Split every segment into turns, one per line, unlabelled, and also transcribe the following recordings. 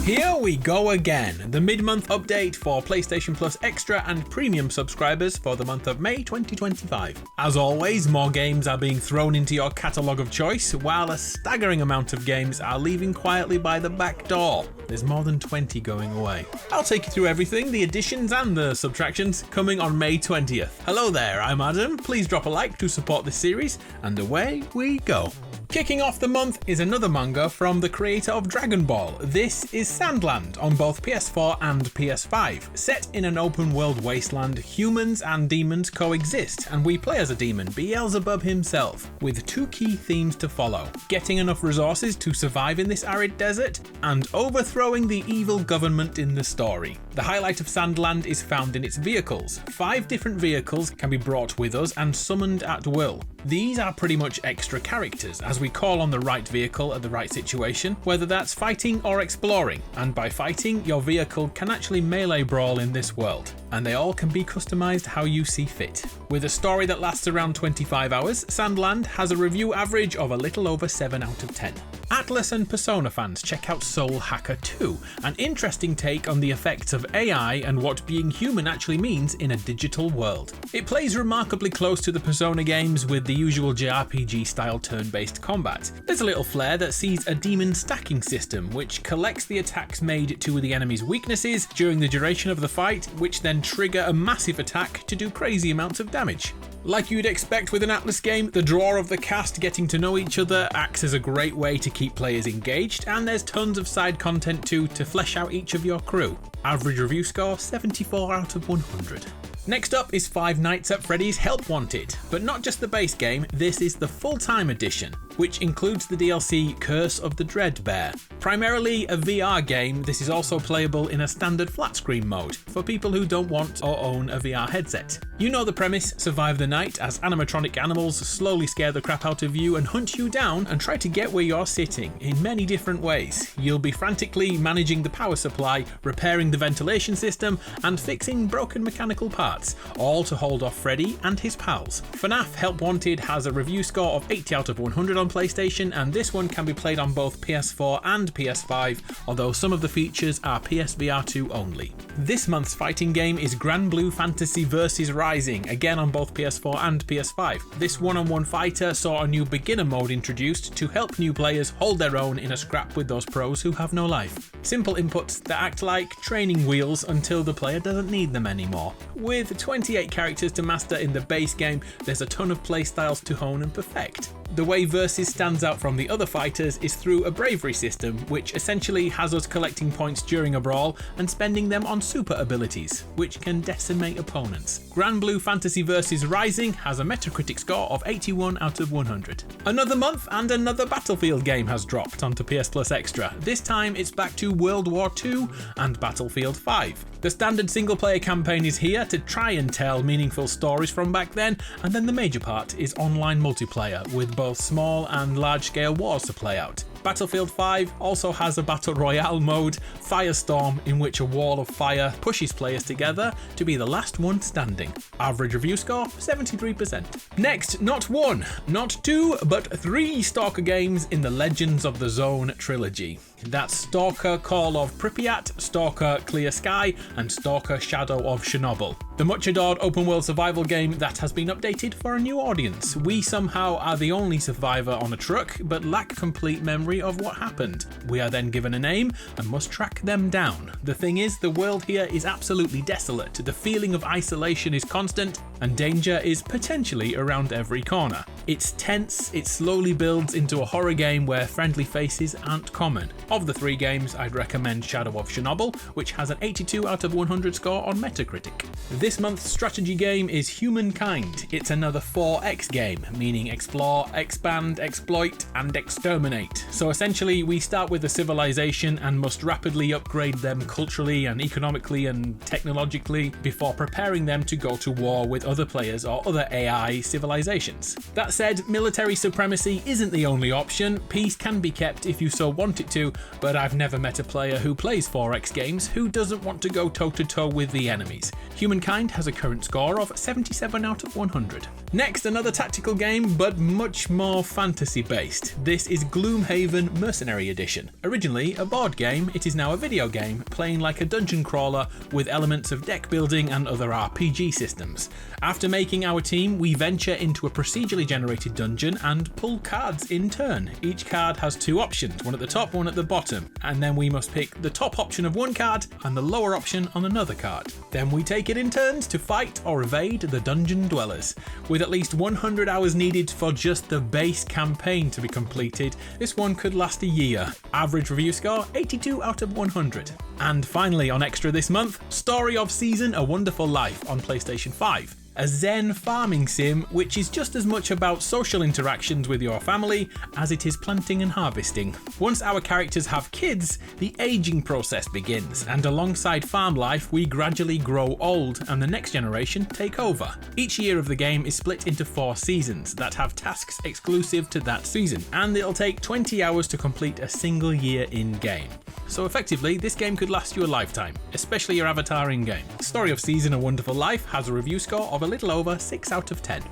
Here we go again, the mid-month update for PlayStation Plus Extra and Premium subscribers for the month of May 2025. As always, more games are being thrown into your catalogue of choice, while a staggering amount of games are leaving quietly by the back door. There's more than 20 going away. I'll take you through everything, the additions and the subtractions, coming on May 20th. Hello there, I'm Adam. Please drop a like to support this series, and away we go. Kicking off the month is another manga from the creator of Dragon Ball. This is Sandland on both PS4 and PS5. Set in an open world wasteland, humans and demons coexist, and we play as a demon, Beelzebub himself, with two key themes to follow: getting enough resources to survive in this arid desert, and overthrowing the evil government in the story. The highlight of Sandland is found in its vehicles. 5 different vehicles can be brought with us and summoned at will. These are pretty much extra characters, as we call on the right vehicle at the right situation, whether that's fighting or exploring, and by fighting, your vehicle can actually melee brawl in this world, and they all can be customized how you see fit. With a story that lasts around 25 hours, Sandland has a review average of a little over 7 out of 10. Atlas and Persona fans check out Soul Hacker 2, an interesting take on the effects of AI and what being human actually means in a digital world. It plays remarkably close to the Persona games with the usual JRPG style turn-based combat. There's a little flair that sees a demon stacking system which collects the attacks made to the enemy's weaknesses during the duration of the fight, which then trigger a massive attack to do crazy amounts of damage. Like you'd expect with an Atlas game, the draw of the cast getting to know each other acts as a great way to keep players engaged, and there's tons of side content too to flesh out each of your crew. Average review score 74 out of 100. Next up is Five Nights at Freddy's Help Wanted, but not just the base game, this is the full-time edition, which includes the DLC Curse of the Dread Bear. Primarily a VR game, this is also playable in a standard flat screen mode for people who don't want or own a VR headset. You know the premise: survive the night as animatronic animals slowly scare the crap out of you and hunt you down and try to get where you're sitting in many different ways. You'll be frantically managing the power supply, repairing the ventilation system, and fixing broken mechanical parts, all to hold off Freddy and his pals. FNAF Help Wanted has a review score of 80 out of 100 on PlayStation, and this one can be played on both PS4 and PS5, although some of the features are PSVR 2 only. This month's fighting game is Granblue Fantasy vs Rising, again on both PS4 and PS5. This one-on-one fighter saw a new beginner mode introduced to help new players hold their own in a scrap with those pros who have no life. Simple inputs that act like training wheels until the player doesn't need them anymore. With 28 characters to master in the base game, there's a ton of playstyles to hone and perfect. The way Versus stands out from the other fighters is through a bravery system, which essentially has us collecting points during a brawl and spending them on super abilities, which can decimate opponents. Granblue Fantasy vs Rising has a Metacritic score of 81 out of 100. Another month and another Battlefield game has dropped onto PS Plus Extra. This time it's back to World War II and Battlefield 5. The standard single-player campaign is here to try and tell meaningful stories from back then, and then the major part is online multiplayer with both small and large-scale wars to play out. Battlefield 5 also has a Battle Royale mode, Firestorm, in which a wall of fire pushes players together to be the last one standing. Average review score 73%. Next, not 1, not 2, but 3 Stalker games in the Legends of the Zone trilogy. That's Stalker Call of Pripyat, Stalker Clear Sky, and Stalker Shadow of Chernobyl. The much adored open world survival game that has been updated for a new audience. We somehow are the only survivor on a truck, but lack complete memory of what happened. We are then given a name and must track them down. The thing is, the world here is absolutely desolate, the feeling of isolation is constant, and danger is potentially around every corner. It's tense, it slowly builds into a horror game where friendly faces aren't common. Of the 3 games, I'd recommend Shadow of Chernobyl, which has an 82 out of 100 score on Metacritic. This month's strategy game is Humankind. It's another 4X game, meaning explore, expand, exploit, and exterminate. So essentially, we start with a civilization and must rapidly upgrade them culturally and economically and technologically before preparing them to go to war with other players or other AI civilizations. That That said, military supremacy isn't the only option. Peace can be kept if you so want it to, but I've never met a player who plays 4X games who doesn't want to go toe-to-toe with the enemies. Humankind has a current score of 77 out of 100. Next, another tactical game, but much more fantasy-based. This is Gloomhaven Mercenary Edition. Originally a board game, it is now a video game, playing like a dungeon crawler with elements of deck building and other RPG systems. After making our team, we venture into a procedurally generated dungeon and pull cards in turn. Each card has two options, one at the top, one at the bottom, and then we must pick the top option of one card and the lower option on another card. Then we take it in turns to fight or evade the dungeon dwellers. With at least 100 hours needed for just the base campaign to be completed, this one could last a year. Average review score 82 out of 100. And finally on Extra this month, Story of Season: A Wonderful Life on PlayStation 5. A zen farming sim which is just as much about social interactions with your family as it is planting and harvesting. Once our characters have kids, the aging process begins, and alongside farm life we gradually grow old and the next generation take over. Each year of the game is split into 4 seasons that have tasks exclusive to that season, and it'll take 20 hours to complete a single year in game. So effectively, this game could last you a lifetime, especially your avatar in game. Story of Season: A Wonderful Life has a review score of a little over 6 out of 10.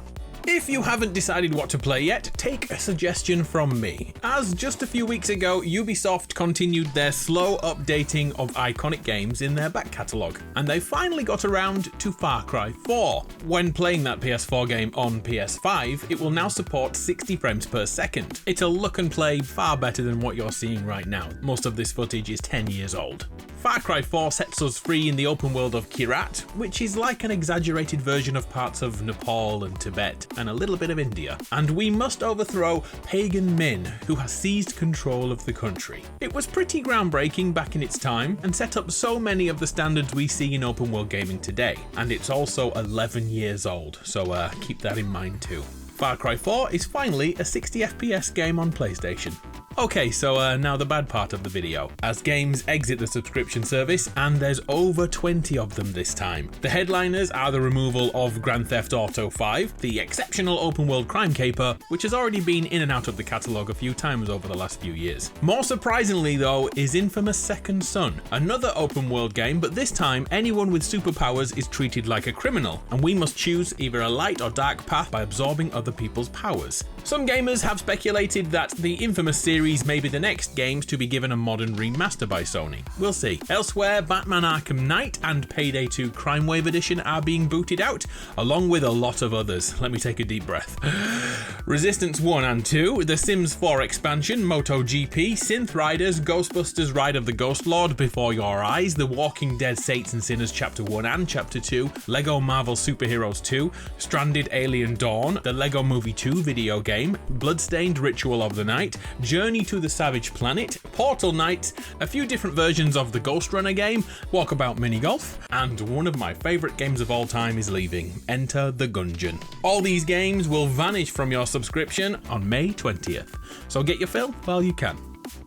If you haven't decided what to play yet, take a suggestion from me. As just a few weeks ago, Ubisoft continued their slow updating of iconic games in their back catalogue, and they finally got around to Far Cry 4. When playing that PS4 game on PS5, it will now support 60 frames per second. It'll look and play far better than what you're seeing right now. Most of this footage is 10 years old. Far Cry 4 sets us free in the open world of Kyrat, which is like an exaggerated version of parts of Nepal and Tibet, and a little bit of India. And we must overthrow Pagan Min, who has seized control of the country. It was pretty groundbreaking back in its time, and set up so many of the standards we see in open world gaming today. And it's also 11 years old, so keep that in mind too. Far Cry 4 is finally a 60 FPS game on PlayStation. Okay, so now the bad part of the video, as games exit the subscription service, and there's over 20 of them this time. The headliners are the removal of Grand Theft Auto 5, the exceptional open world crime caper, which has already been in and out of the catalogue a few times over the last few years. More surprisingly though is Infamous Second Son, another open world game, but this time anyone with superpowers is treated like a criminal, and we must choose either a light or dark path by absorbing other people's powers. Some gamers have speculated that the Infamous series may be the next games to be given a modern remaster by Sony. We'll see. Elsewhere, Batman Arkham Knight and Payday 2 Crime Wave Edition are being booted out, along with a lot of others. Let me take a deep breath. Resistance 1 and 2, The Sims 4 expansion, MotoGP, Synth Riders, Ghostbusters Ride of the Ghost Lord Before Your Eyes, The Walking Dead Saints and Sinners Chapter 1 and Chapter 2, Lego Marvel Superheroes 2, Stranded Alien Dawn, the Lego Movie 2 video game, Bloodstained Ritual of the Night, Journey to the Savage Planet, Portal Knight, a few different versions of the Ghost Runner game, Walkabout Mini Golf, and one of my favourite games of all time is leaving, Enter the Gungeon. All these games will vanish from your subscription on May 20th, so get your fill while you can.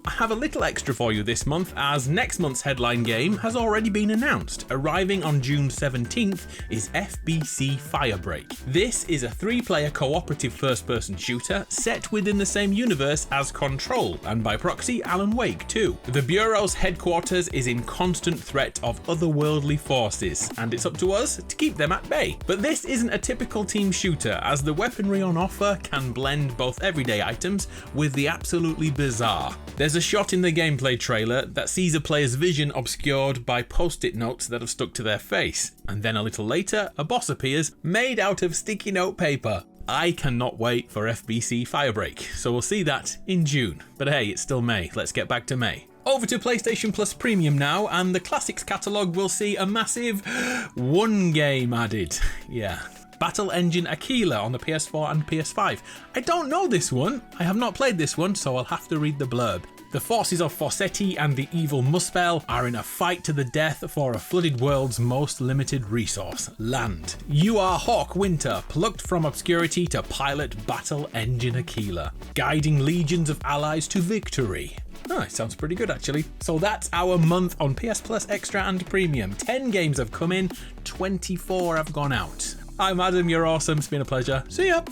I have a little extra for you this month, as next month's headline game has already been announced. Arriving on June 17th is FBC Firebreak. This is a 3-player cooperative first-person shooter set within the same universe as Control, and by proxy Alan Wake too. The Bureau's headquarters is in constant threat of otherworldly forces, and it's up to us to keep them at bay. But this isn't a typical team shooter, as the weaponry on offer can blend both everyday items with the absolutely bizarre. There's a shot in the gameplay trailer that sees a player's vision obscured by post-it notes that have stuck to their face, and then a little later a boss appears made out of sticky note paper. I cannot wait for FBC Firebreak, so we'll see that in June. But hey, it's still May, let's get back to May. Over to PlayStation Plus Premium now, and the Classics catalogue will see a massive one game added. Yeah. Battle Engine Aquila on the PS4 and PS5. I don't know this one, I have not played this one, so I'll have to read the blurb. The forces of Forseti and the evil Muspel are in a fight to the death for a flooded world's most limited resource, land. You are Hawk Winter, plucked from obscurity to pilot Battle Engine Aquila, guiding legions of allies to victory. Oh, it sounds pretty good actually. So that's our month on PS Plus Extra and Premium. 10 games have come in, 24 have gone out. I'm Adam, you're awesome, it's been a pleasure. See ya!